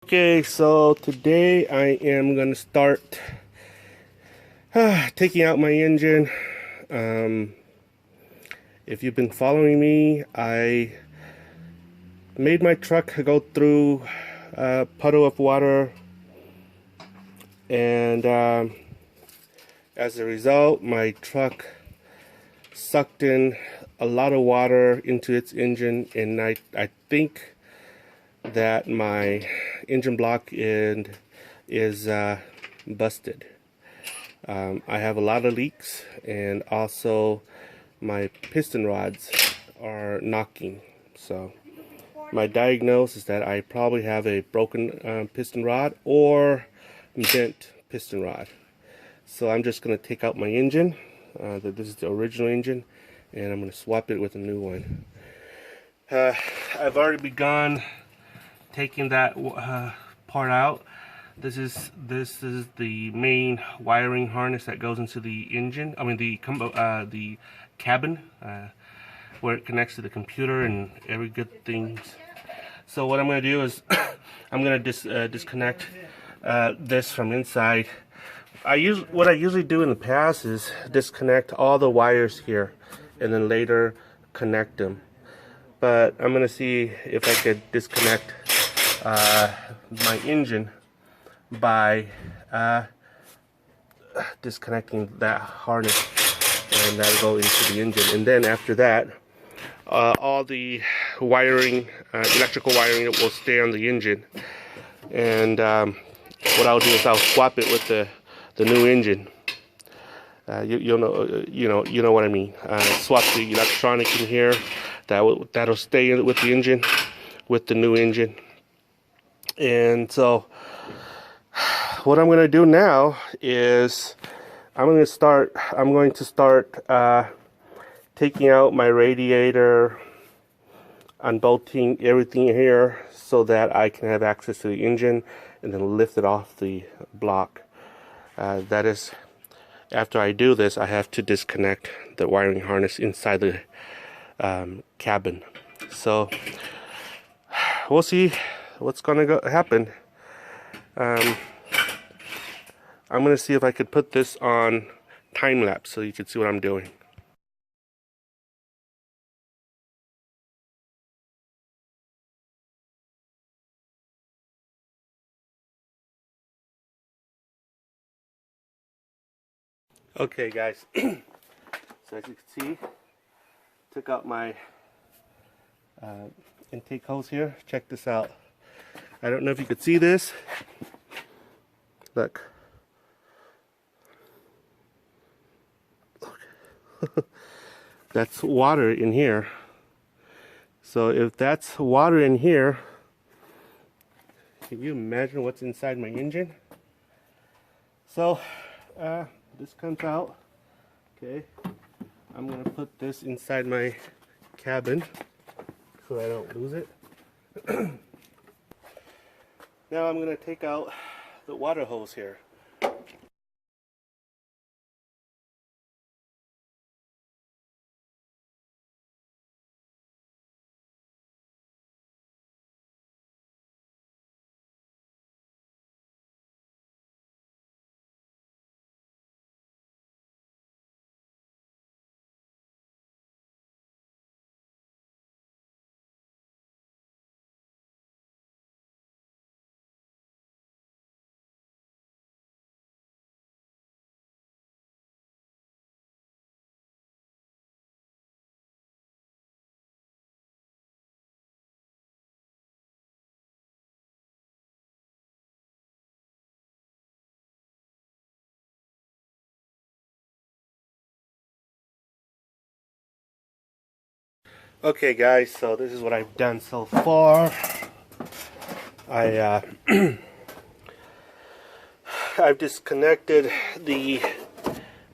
Okay, so today I am going to start taking out my engine. If you've been following me, I made my truck go through a puddle of water, and as a result, my truck sucked in a lot of water into its engine, and I think that my engine block is busted. I have a lot of leaks, and also my piston rods are knocking. So my diagnosis is that I probably have a broken piston rod or bent piston rod. So I'm just going to take out my engine. This is the original engine, and I'm going to swap it with a new one. I've already begun taking that part out. This is the main wiring harness that goes into the engine. I mean the cabin, where it connects to the computer and every good thing. So what I'm going to do is I'm going to disconnect this from inside. What I usually do in the past is disconnect all the wires here and then later connect them. But I'm going to see if I could disconnect my engine by disconnecting that harness, and that'll go into the engine. And then after that, all the wiring, electrical wiring, will stay on the engine. And what I'll do is I'll swap it with the new engine. You know what I mean. Swap the electronic in here. That'll stay in with the engine, with the new engine. And so what I'm going to do now is I'm going to start taking out my radiator, unbolting everything here so that I can have access to the engine, and then lift it off the block. That is, after I do this, I have to disconnect the wiring harness inside the cabin. So we'll see what's gonna happen. I'm gonna see if I could put this on time lapse so you can see what I'm doing. Okay guys, so as you can see, took out my intake hose here. Check this out. I don't know if you could see this. Look. That's water in here. So if that's water in here, can you imagine what's inside my engine? So this comes out. Okay, I'm gonna put this inside my cabin so I don't lose it. Now I'm going to take out the water hose here. Okay guys, so this is what I've done so far. I've disconnected the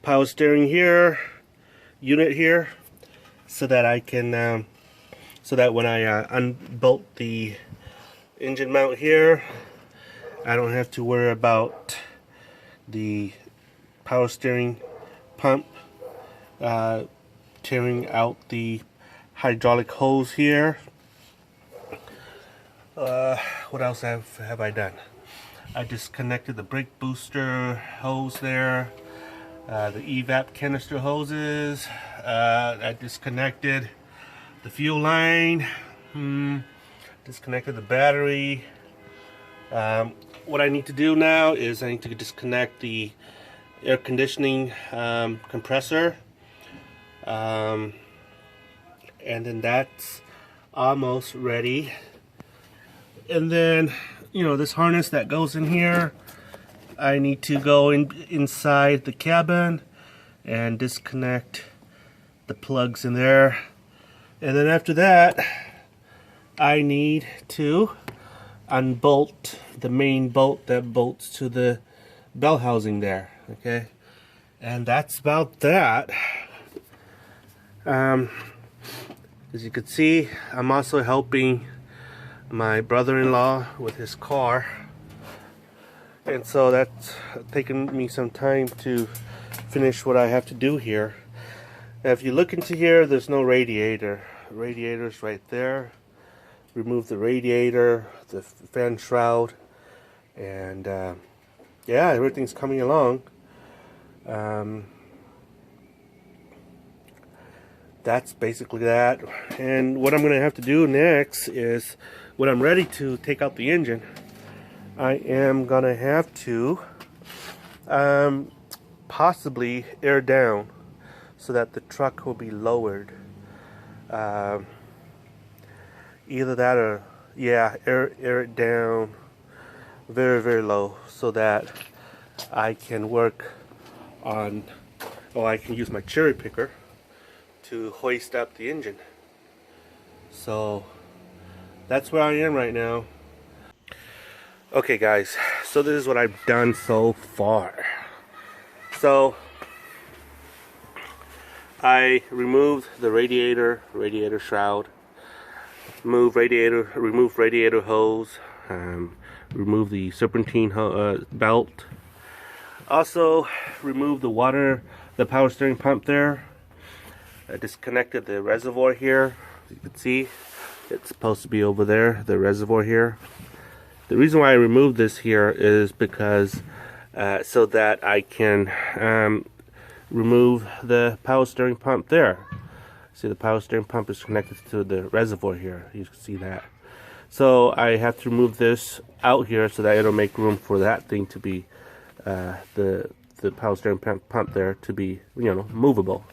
power steering unit here, so that I can so that when I unbolt the engine mount here, I don't have to worry about the power steering pump tearing out the hydraulic hose here. What else have I done? I disconnected the brake booster hose there, the evap canister hoses. I disconnected the fuel line, disconnected the battery. What I need to do now is I need to disconnect the air conditioning compressor, and then that's almost ready. And then, you know, this harness that goes in here, I need to go inside the cabin and disconnect the plugs in there. And then after that, I need to unbolt the main bolt that bolts to the bell housing there. Okay, and that's about that. As you can see, I'm also helping my brother-in-law with his car, and so that's taken me some time to finish what I have to do here. Now, if you look into here, there's no radiator. The radiator's right there. Remove the radiator, the fan shroud, and yeah, everything's coming along. That's basically that. And what I'm going to have to do next is, when I'm ready to take out the engine, I am going to have to possibly air down so that the truck will be lowered. Either that or, yeah, air it down very, very low so that I can work on, or I can use my cherry picker to hoist up the engine. So that's where I am right now. Okay guys, so this is what I've done so far. So I removed the radiator shroud, remove radiator hose, remove the serpentine belt. Also remove the power steering pump there. I disconnected the reservoir here. As you can see, it's supposed to be over there, the reservoir here. The reason why I removed this here is because so that I can remove the power steering pump there. See, the power steering pump is connected to the reservoir here. You can see that. So I have to remove this out here so that it'll make room for that thing to be the power steering pump there to be, you know, movable.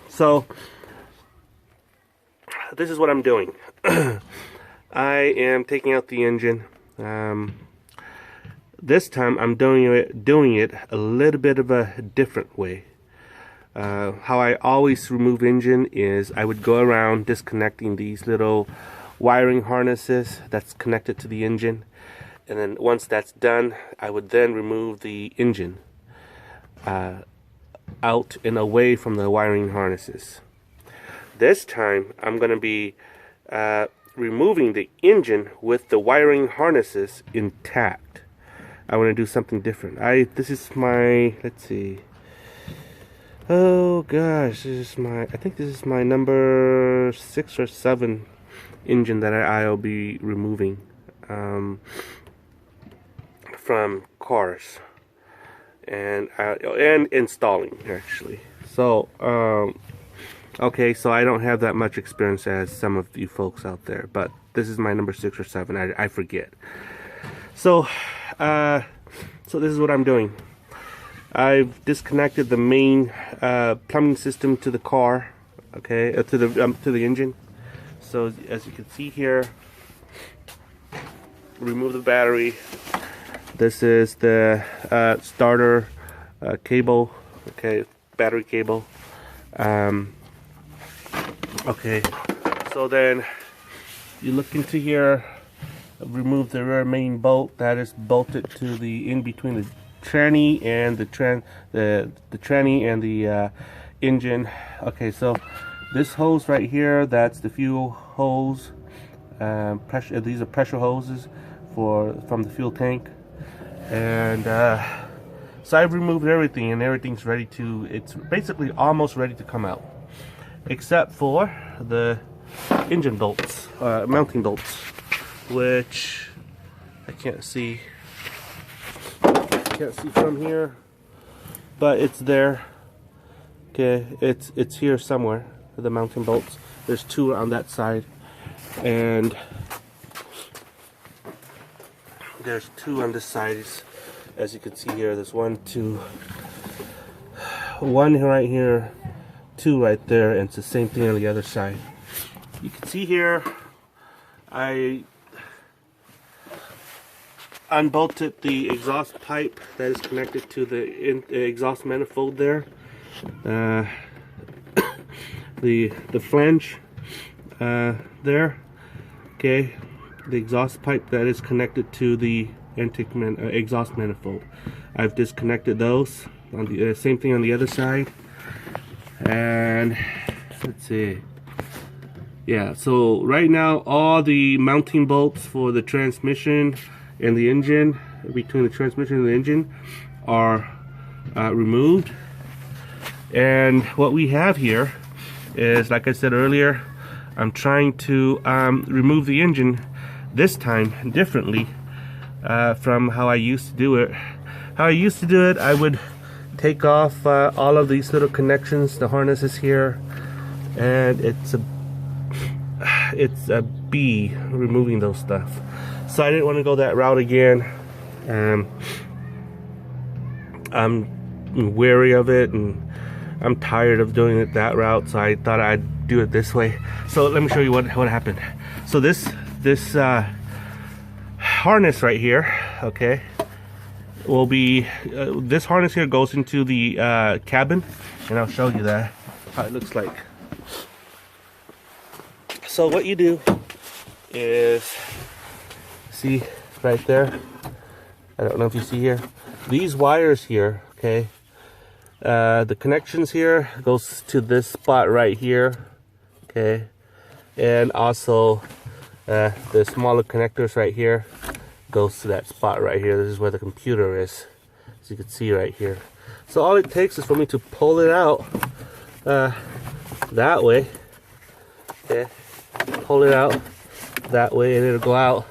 So this is what I'm doing. I am taking out the engine. This time I'm doing it a little bit of a different way. How I always remove engine is I would go around disconnecting these little wiring harnesses that's connected to the engine, and then once that's done, I would then remove the engine out and away from the wiring harnesses. This time I'm going to be removing the engine with the wiring harnesses intact. I want to do something different. This is my, let's see, oh gosh, I think this is my number 6 or 7 engine that I'll be removing from cars and installing actually. So okay, so I don't have that much experience as some of you folks out there, but this is my number 6 or 7. I forget. So so this is what I'm doing. I've disconnected the main plumbing system to the car, okay, to the engine. So as you can see here, remove the battery. This is the starter cable, okay, battery cable. Okay, so then you look into here, remove the rear main bolt that is bolted to the in between the tranny and the tranny and the engine. Okay, so this hose right here, that's the fuel hose. These are pressure hoses from the fuel tank, and so I've removed everything, and everything's ready to. It's basically almost ready to come out, except for the engine bolts, mounting bolts. which I can't see from here, but it's there. Okay, it's here somewhere, the mounting bolts. There's 2 on that side, and there's 2 on this side. As you can see here, there's 1, 2, 1 right here, 2 right there, and it's the same thing on the other side. You can see here, I unbolted the exhaust pipe that is connected to the exhaust manifold there. The flange there. Okay, the exhaust pipe that is connected to the intake exhaust manifold. I've disconnected those. On the same thing on the other side. And let's see. Yeah, so right now all the mounting bolts for the transmission and the engine, between the transmission and the engine, are removed. And what we have here is, like I said earlier, I'm trying to remove the engine this time differently from how I used to do it. How I used to do it, I would take off all of these little connections, the harnesses here, and it's a bee removing those stuff. So I didn't want to go that route again. I'm wary of it, and I'm tired of doing it that route, so I thought I'd do it this way. So let me show you what happened. So this harness right here, okay, will be this harness here goes into the cabin, and I'll show you that how it looks like. So what you do is, see right there, I don't know if you see here, these wires here, okay, the connections here goes to this spot right here, okay, and also the smaller connectors right here goes to that spot right here. This is where the computer is, as you can see right here. So all it takes is for me to pull it out that way, okay, pull it out that way, and it'll go out.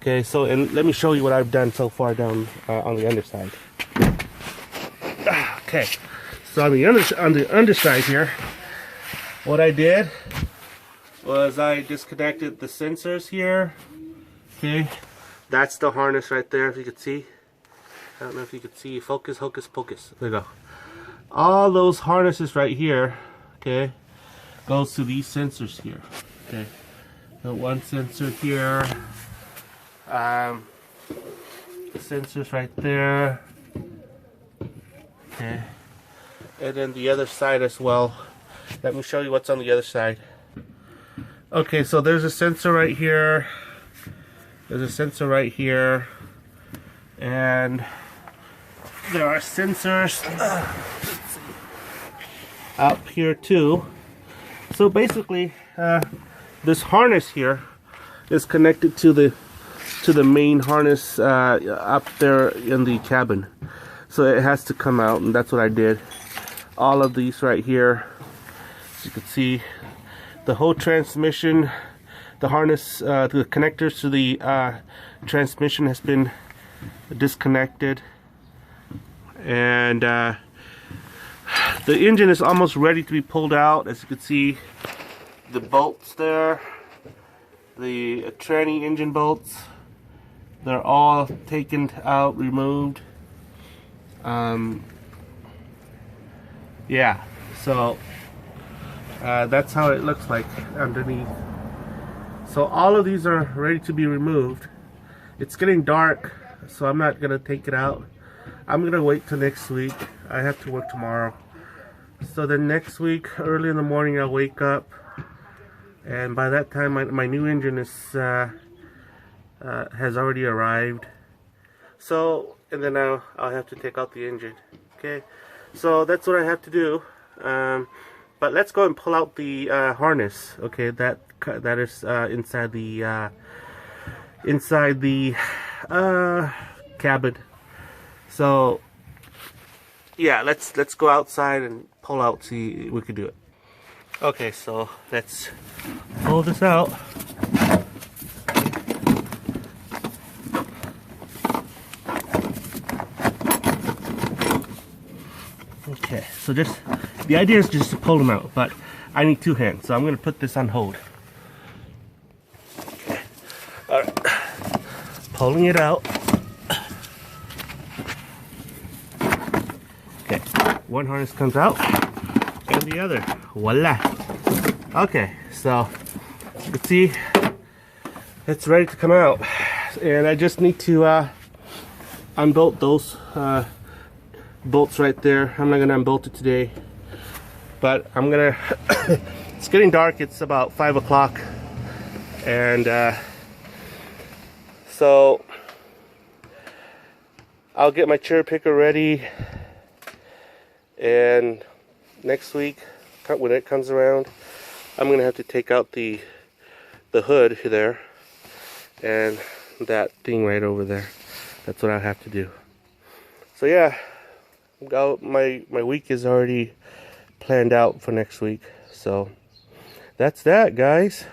Okay, so, and let me show you what I've done so far down on the underside. Okay, so on the underside here, what I did was I disconnected the sensors here. Okay, that's the harness right there, if you could see. I don't know if you could see. Focus, hocus pocus. There you go. All those harnesses right here, okay, goes to these sensors here. Okay, so one sensor here. Sensors right there, okay, and then the other side as well. Let me show you what's on the other side. Okay, so there's a sensor right here, there's a sensor right here, and there are sensors up here too. So basically this harness here is connected to the main harness up there in the cabin, so it has to come out, and that's what I did. All of these right here, as you can see, the whole transmission, the harness, the connectors to the transmission has been disconnected, and the engine is almost ready to be pulled out. As you can see, the bolts there, the tranny engine bolts, they're all taken out, removed. Yeah, so that's how it looks like underneath. So all of these are ready to be removed. It's getting dark, so I'm not gonna take it out. I'm gonna wait till next week. I have to work tomorrow. So then next week, early in the morning, I'll wake up, and by that time my new engine is has already arrived. So, and then I'll have to take out the engine. Okay, so that's what I have to do. But let's go and pull out the harness. Okay, that is inside the cabin. So yeah, let's go outside and pull out, see if we can do it. Okay, so let's pull this out. Okay, so just the idea is just to pull them out, but I need 2 hands, so I'm gonna put this on hold. Okay. All right, pulling it out. Okay, one harness comes out, and the other. Voila. Okay, so you can see it's ready to come out, and I just need to unbolt those bolts right there. I'm not gonna unbolt it today, but I'm gonna it's getting dark. It's about 5 o'clock, and so I'll get my cherry picker ready, and next week when it comes around, I'm gonna have to take out the hood there and that thing right over there. That's what I have to do. So yeah, my week is already planned out for next week. So that's that, guys.